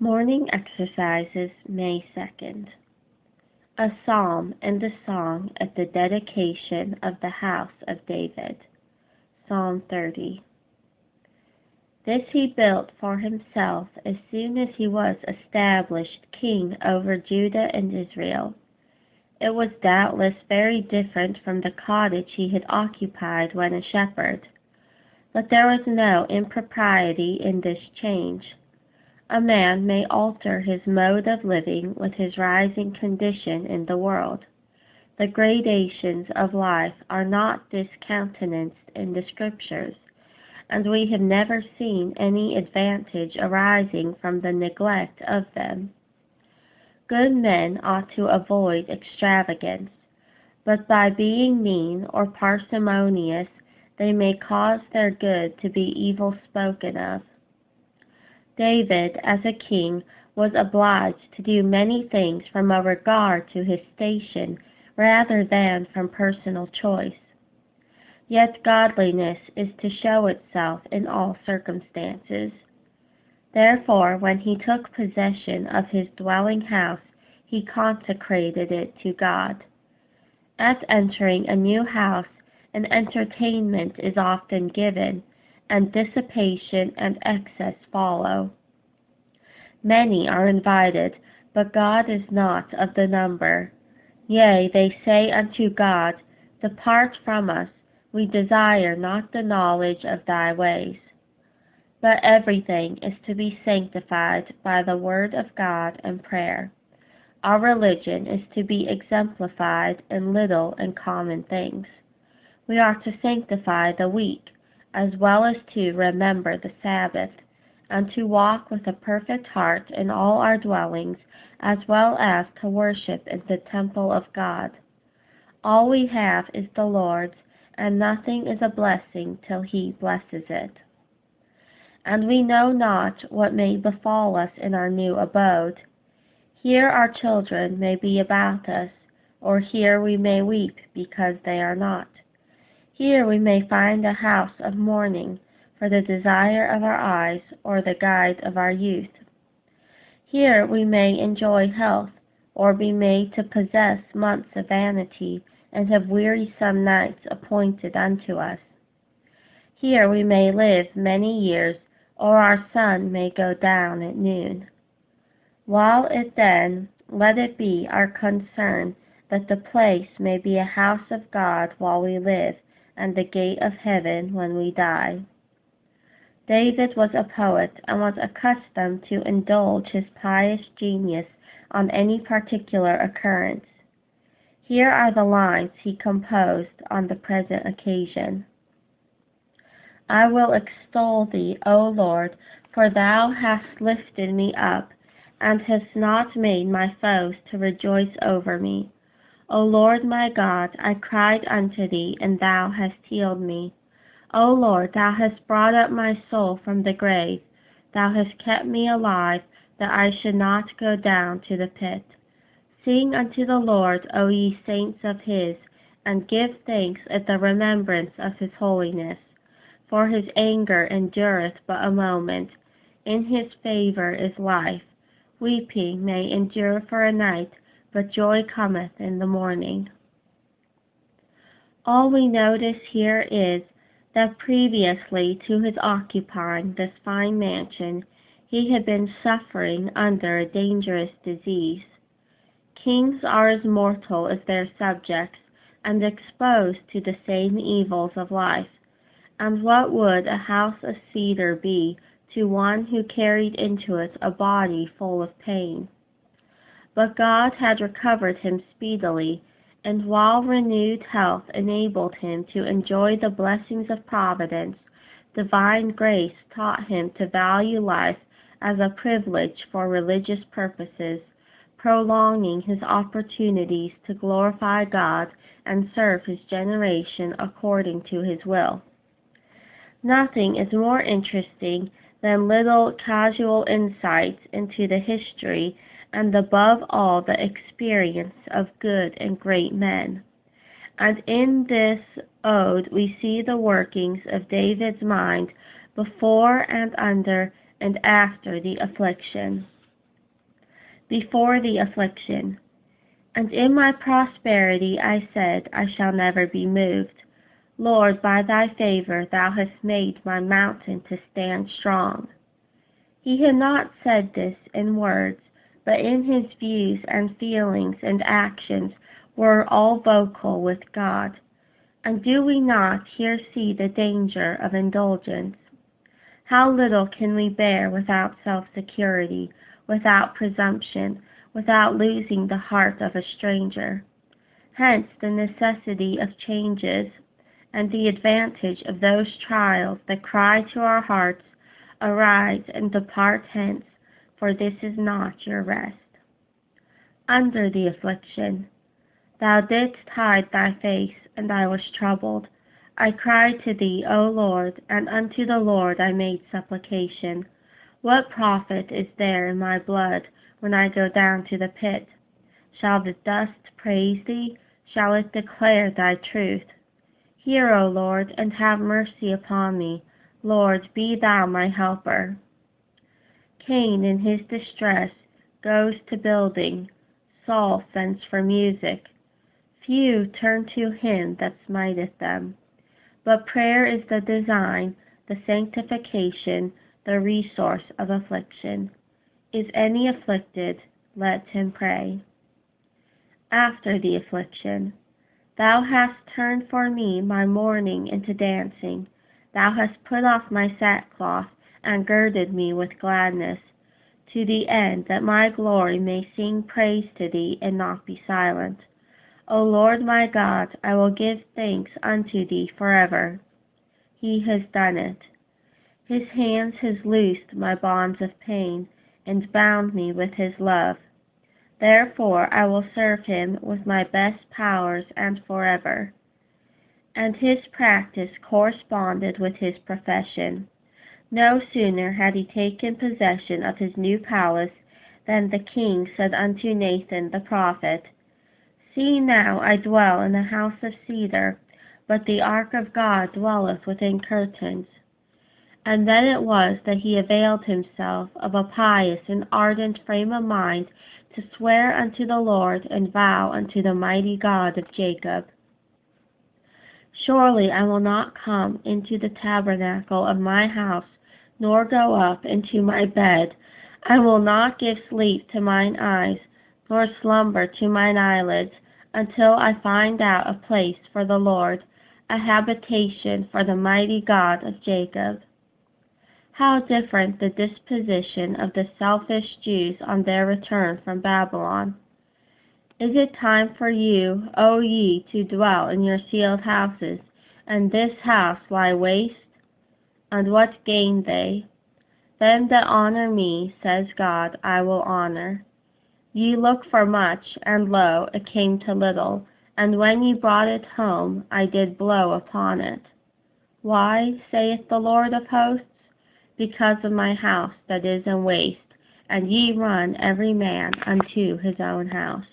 Morning Exercises, May 2nd. A Psalm and a Song at the Dedication of the House of David. Psalm 30. This he built for himself as soon as he was established king over Judah and Israel. It was doubtless very different from the cottage he had occupied when a shepherd. But there was no impropriety in this change. A man may alter his mode of living with his rising condition in the world. The gradations of life are not discountenanced in the Scriptures, and we have never seen any advantage arising from the neglect of them. Good men ought to avoid extravagance, but by being mean or parsimonious they may cause their good to be evil spoken of. David, as a king, was obliged to do many things from a regard to his station rather than from personal choice. Yet godliness is to show itself in all circumstances. Therefore, when he took possession of his dwelling house, he consecrated it to God. At entering a new house, an entertainment is often given, and dissipation and excess follow. Many are invited, but God is not of the number. Yea, they say unto God, Depart from us, we desire not the knowledge of thy ways. But everything is to be sanctified by the word of God and prayer. Our religion is to be exemplified in little and common things. We are to sanctify the week, as well as to remember the Sabbath, and to walk with a perfect heart in all our dwellings, as well as to worship in the temple of God. All we have is the Lord's, and nothing is a blessing till he blesses it. And we know not what may befall us in our new abode. Here our children may be about us, or here we may weep because they are not. Here we may find a house of mourning for the desire of our eyes, or the guide of our youth. Here we may enjoy health, or be made to possess months of vanity, and have wearisome nights appointed unto us. Here we may live many years, or our sun may go down at noon. While it then, let it be our concern that the place may be a house of God while we live, and the gate of heaven when we die. David was a poet, and was accustomed to indulge his pious genius on any particular occurrence. Here are the lines he composed on the present occasion. I will extol thee, O Lord, for thou hast lifted me up, and hast not made my foes to rejoice over me. O Lord my God, I cried unto thee, and thou hast healed me. O Lord, thou hast brought up my soul from the grave. Thou hast kept me alive, that I should not go down to the pit. Sing unto the Lord, O ye saints of his, and give thanks at the remembrance of his holiness. For his anger endureth but a moment. In his favor is life. Weeping may endure for a night, but joy cometh in the morning. All we notice here is that previously to his occupying this fine mansion, he had been suffering under a dangerous disease. Kings are as mortal as their subjects, and exposed to the same evils of life. And what would a house of cedar be to one who carried into it a body full of pain? But God had recovered him speedily, and while renewed health enabled him to enjoy the blessings of providence, divine grace taught him to value life as a privilege for religious purposes, prolonging his opportunities to glorify God and serve his generation according to his will. Nothing is more interesting than little casual insights into the history and above all the experience of good and great men. And in this ode we see the workings of David's mind before and under and after the affliction. before the affliction. And in my prosperity I said, I shall never be moved. Lord, by thy favor thou hast made my mountain to stand strong. He had not said this in words, but in his views and feelings and actions were all vocal with God. And do we not here see the danger of indulgence? How little can we bear without self-security, without presumption, without losing the heart of a stranger? Hence the necessity of changes, and the advantage of those trials that cry to our hearts, Arise and depart hence, for this is not your rest. Under the affliction, thou didst hide thy face, and I was troubled. I cried to thee, O Lord, and unto the Lord I made supplication. What profit is there in my blood when I go down to the pit? Shall the dust praise thee? Shall it declare thy truth? Hear, O Lord, and have mercy upon me. Lord, be thou my helper. Cain in his distress goes to building. Saul sends for music. Few turn to him that smiteth them. But prayer is the design, the sanctification, the resource of affliction. Is any afflicted? Let him pray. After the affliction, thou hast turned for me my mourning into dancing. Thou hast put off my sackcloth, and girded me with gladness, to the end that my glory may sing praise to thee, and not be silent. O Lord my God, I will give thanks unto thee forever. He has done it. His hands has loosed my bonds of pain, and bound me with his love. Therefore I will serve him with my best powers and forever. And his practice corresponded with his profession. No sooner had he taken possession of his new palace than the king said unto Nathan the prophet, See now, I dwell in a house of cedar, but the ark of God dwelleth within curtains. And then it was that he availed himself of a pious and ardent frame of mind to swear unto the Lord and vow unto the mighty God of Jacob. Surely I will not come into the tabernacle of my house, nor go up into my bed. I will not give sleep to mine eyes, nor slumber to mine eyelids, until I find out a place for the Lord, a habitation for the mighty God of Jacob. How different the disposition of the selfish Jews on their return from Babylon. Is it time for you, O ye, to dwell in your sealed houses, and this house lie waste? And what gain they? Them that honor me, says God, I will honor. Ye look for much, and lo, it came to little, and when ye brought it home, I did blow upon it. Why, saith the Lord of hosts? Because of my house that is in waste, and ye run every man unto his own house.